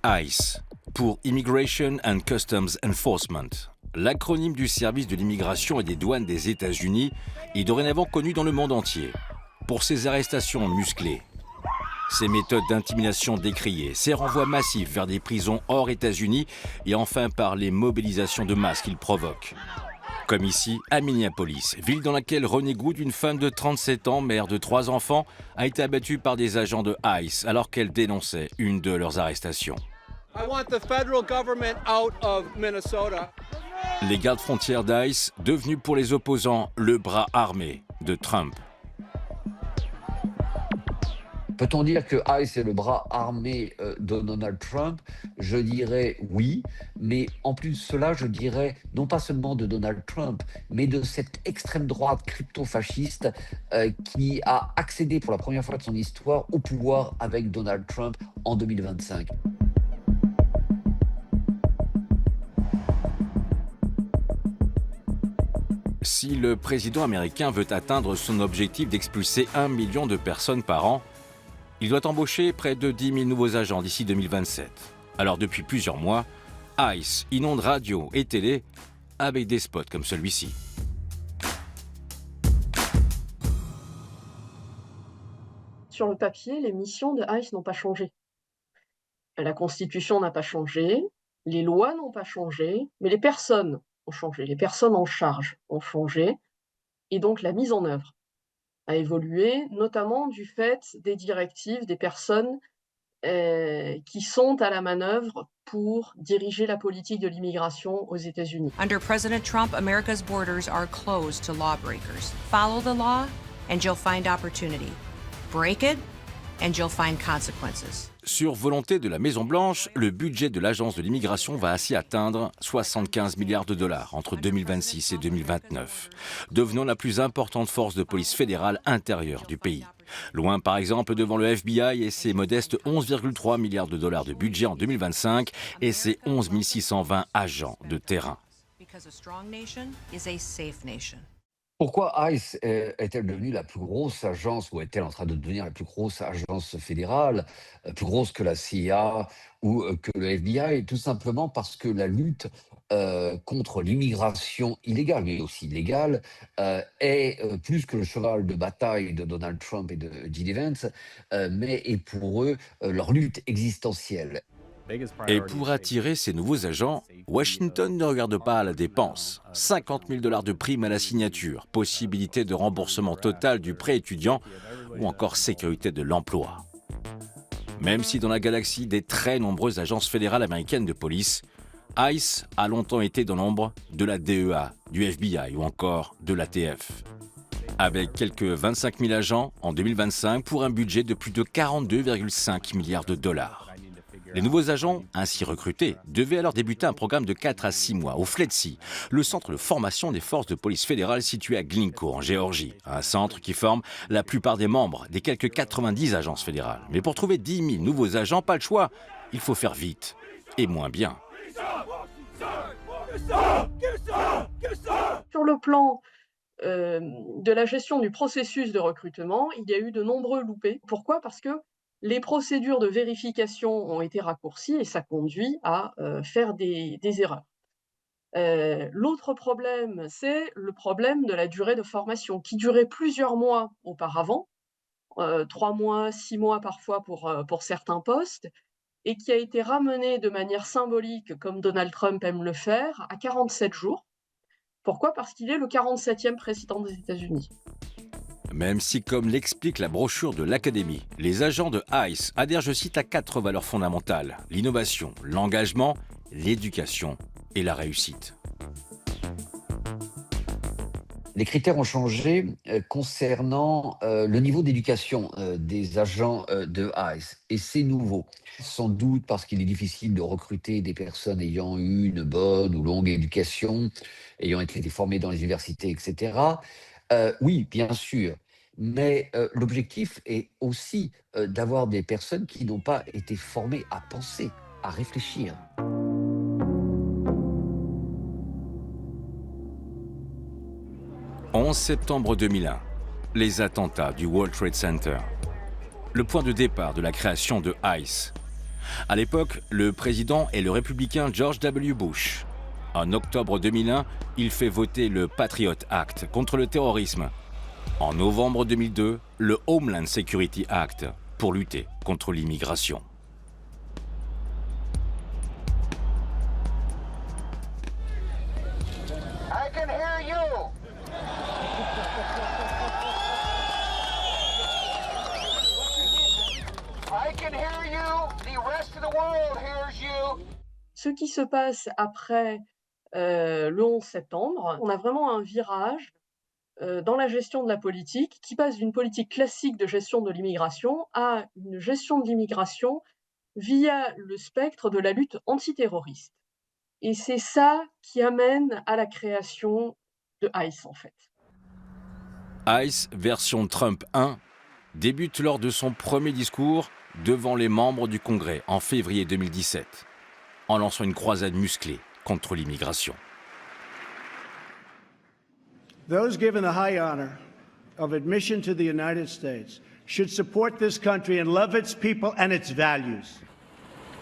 ICE, pour Immigration and Customs Enforcement, l'acronyme du service de l'immigration et des douanes des États-Unis, est dorénavant connu dans le monde entier. Pour ses arrestations musclées, ses méthodes d'intimidation décriées, ses renvois massifs vers des prisons hors États-Unis et enfin par les mobilisations de masse qu'il provoque. Comme ici, à Minneapolis, ville dans laquelle Ronnie Good, une femme de 37 ans, mère de 3 enfants, a été abattue par des agents de ICE alors qu'elle dénonçait une de leurs arrestations. I want the federal government out of Minnesota. Les gardes frontières d'ICE, devenus pour les opposants le bras armé de Trump. Peut-on dire que ICE est le bras armé de Donald Trump? Je dirais oui, mais en plus de cela, je dirais non pas seulement de Donald Trump, mais de cette extrême droite crypto-fasciste qui a accédé pour la première fois de son histoire au pouvoir avec Donald Trump en 2025. Si le président américain veut atteindre son objectif d'expulser 1 million de personnes par an, il doit embaucher près de 10 000 nouveaux agents d'ici 2027. Alors depuis plusieurs mois, ICE inonde radio et télé avec des spots comme celui-ci. Sur le papier, les missions de ICE n'ont pas changé. La Constitution n'a pas changé, les lois n'ont pas changé, mais les personnes ont changé, les personnes en charge ont changé, et donc la mise en œuvre a évolué, notamment du fait des directives des personnes qui sont à la manœuvre pour diriger la politique de l'immigration aux États-Unis. Under President Trump, America's borders are closed to lawbreakers. Follow the law, and you'll find opportunity. Break it, and you'll find consequences. Sur volonté de la Maison-Blanche, le budget de l'Agence de l'immigration va ainsi atteindre 75 milliards de dollars entre 2026 et 2029, devenant la plus importante force de police fédérale intérieure du pays. Loin par exemple devant le FBI et ses modestes 11,3 milliards de dollars de budget en 2025 et ses 11 620 agents de terrain. Because a strong nation is a safe nation. Pourquoi ICE est-elle devenue la plus grosse agence, ou est-elle en train de devenir la plus grosse agence fédérale, plus grosse que la CIA ou que le FBI? Tout simplement parce que la lutte contre l'immigration illégale, mais aussi légale, est plus que le cheval de bataille de Donald Trump et de J.D. Vance, mais est pour eux leur lutte existentielle. Et pour attirer ces nouveaux agents, Washington ne regarde pas à la dépense. 50 000 dollars de prime à la signature, possibilité de remboursement total du prêt étudiant ou encore sécurité de l'emploi. Même si dans la galaxie des très nombreuses agences fédérales américaines de police, ICE a longtemps été dans l'ombre de la DEA, du FBI ou encore de l'ATF. Avec quelques 25 000 agents en 2025 pour un budget de plus de 42,5 milliards de dollars. Les nouveaux agents, ainsi recrutés, devaient alors débuter un programme de 4 à 6 mois au FLETC, le centre de formation des forces de police fédérales situé à Glencoe, en Géorgie. Un centre qui forme la plupart des membres des quelques 90 agences fédérales. Mais pour trouver 10 000 nouveaux agents, pas le choix. Il faut faire vite et moins bien. Sur le plan de la gestion du processus de recrutement, il y a eu de nombreux loupés. Pourquoi? Parce que les procédures de vérification ont été raccourcies et ça conduit à faire des erreurs. L'autre problème, c'est le problème de la durée de formation qui durait plusieurs mois auparavant, 3 mois, 6 mois parfois pour certains postes, et qui a été ramené de manière symbolique, comme Donald Trump aime le faire, à 47 jours. Pourquoi? Parce qu'il est le 47e président des États-Unis. Même si, comme l'explique la brochure de l'Académie, les agents de ICE adhèrent, je cite, à 4 valeurs fondamentales: l'innovation, l'engagement, l'éducation et la réussite. Les critères ont changé concernant le niveau d'éducation des agents de ICE. Et c'est nouveau. Sans doute parce qu'il est difficile de recruter des personnes ayant eu une bonne ou longue éducation, ayant été formées dans les universités, etc. Oui, bien sûr. Mais l'objectif est aussi d'avoir des personnes qui n'ont pas été formées à penser, à réfléchir. « 11 septembre 2001, les attentats du World Trade Center. Le point de départ de la création de ICE. À l'époque, le président est le républicain George W. Bush. En octobre 2001, il fait voter le Patriot Act contre le terrorisme. En novembre 2002, le Homeland Security Act pour lutter contre l'immigration. I can hear you. I can hear you. The rest of the world hears you. Ce qui se passe après le 11 septembre, on a vraiment un virage dans la gestion de la politique qui passe d'une politique classique de gestion de l'immigration à une gestion de l'immigration via le spectre de la lutte antiterroriste. Et c'est ça qui amène à la création de ICE, en fait. ICE version Trump 1 débute lors de son premier discours devant les membres du Congrès en février 2017, en lançant une croisade musclée contre l'immigration. Those given the high honor of admission to the United States should support this country and love its people and its values.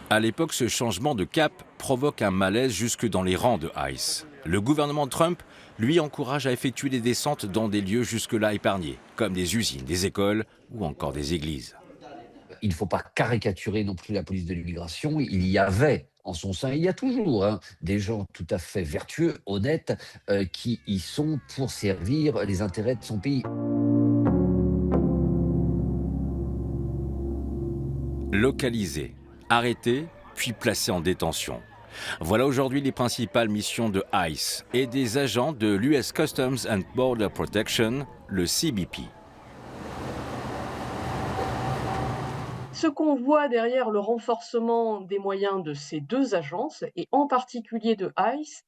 À l'époque, ce changement de cap provoque un malaise jusque dans les rangs de ICE. Le gouvernement Trump, lui, encourage à effectuer des descentes dans des lieux jusque-là épargnés, comme des usines, des écoles ou encore des églises. Il ne faut pas caricaturer non plus la police de l'immigration. Il y avait en son sein, il y a toujours des gens tout à fait vertueux, honnêtes, qui y sont pour servir les intérêts de son pays. Localisés, arrêtés, puis placés en détention. Voilà aujourd'hui les principales missions de ICE et des agents de l'US Customs and Border Protection, le CBP. Ce qu'on voit derrière le renforcement des moyens de ces deux agences, et en particulier de ICE,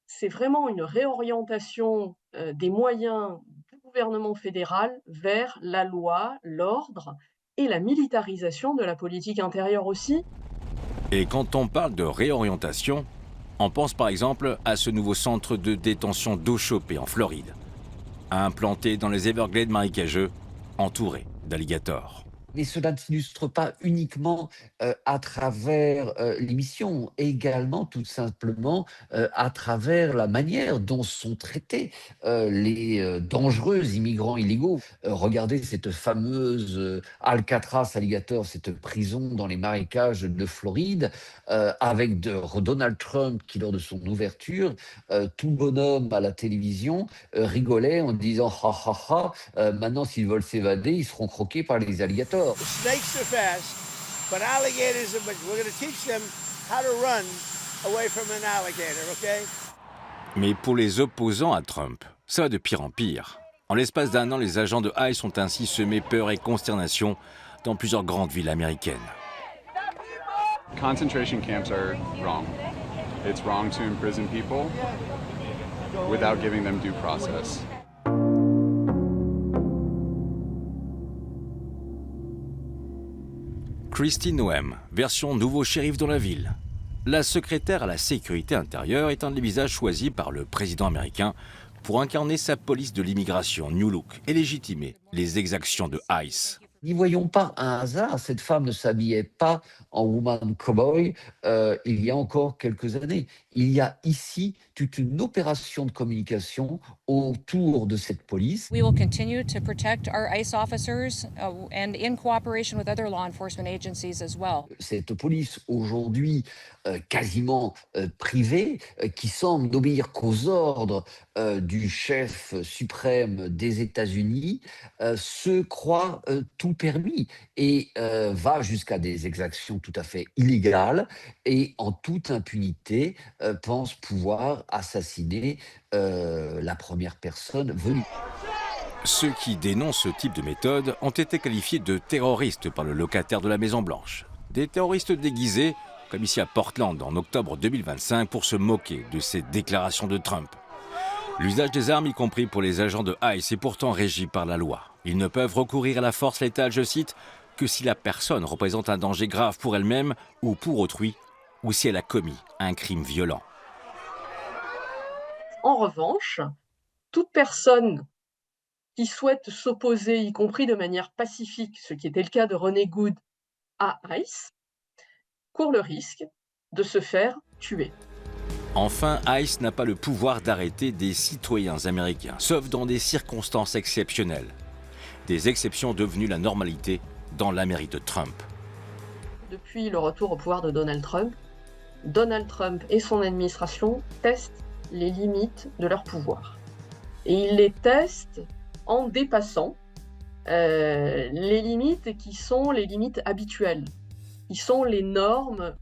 c'est vraiment une réorientation des moyens du gouvernement fédéral vers la loi, l'ordre et la militarisation de la politique intérieure aussi. Et quand on parle de réorientation, on pense par exemple à ce nouveau centre de détention d'eau chauffée en Floride, implanté dans les Everglades marécageux, entouré d'alligators. Mais cela ne s'illustre pas uniquement à travers les missions, également tout simplement à travers la manière dont sont traités les dangereux immigrants illégaux. Regardez cette fameuse Alcatraz Alligator, cette prison dans les marécages de Floride, avec Donald Trump qui, lors de son ouverture, tout bonhomme à la télévision, rigolait en disant « ha ha ha, maintenant s'ils veulent s'évader, ils seront croqués par les alligators ». The snakes are fast, but alligators are. But we're going to teach them how to run away from an alligator, okay? Mais pour les opposants à Trump, ça va de pire en pire. En l'espace d'un an, les agents de ICE ont ainsi semé peur et consternation dans plusieurs grandes villes américaines. Concentration camps are wrong. It's wrong to imprison people without giving them due process. Kristi Noem, version nouveau shérif dans la ville. La secrétaire à la sécurité intérieure est un des visages choisis par le président américain pour incarner sa police de l'immigration New Look et légitimer les exactions de ICE. N'y voyons pas un hasard, cette femme ne s'habillait pas en woman cowboy il y a encore quelques années. Il y a ici toute une opération de communication autour de cette police. We will continue to protect our ICE officers and in cooperation with other law enforcement agencies as well. Cette police aujourd'hui quasiment privée, qui semble n'obéir qu'aux ordres du chef suprême des États-Unis, se croit tout permis et va jusqu'à des exactions tout à fait illégales et en toute impunité pense pouvoir assassiner la première personne venue. Ceux qui dénoncent ce type de méthode ont été qualifiés de terroristes par le locataire de la Maison-Blanche. Des terroristes déguisés, comme ici à Portland en octobre 2025, pour se moquer de ces déclarations de Trump. L'usage des armes, y compris pour les agents de ICE, est pourtant régi par la loi. Ils ne peuvent recourir à la force létale, je cite, que si la personne représente un danger grave pour elle-même ou pour autrui, ou si elle a commis un crime violent. En revanche, toute personne qui souhaite s'opposer, y compris de manière pacifique, ce qui était le cas de René Good, à ICE, court le risque de se faire tuer. Enfin, ICE n'a pas le pouvoir d'arrêter des citoyens américains, sauf dans des circonstances exceptionnelles. Des exceptions devenues la normalité dans l'Amérique de Trump. Depuis le retour au pouvoir de Donald Trump et son administration testent les limites de leur pouvoir. Et ils les testent en dépassant les limites qui sont les limites habituelles, qui sont les normes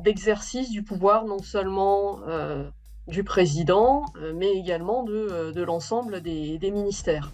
d'exercice du pouvoir non seulement du président, mais également de l'ensemble des ministères.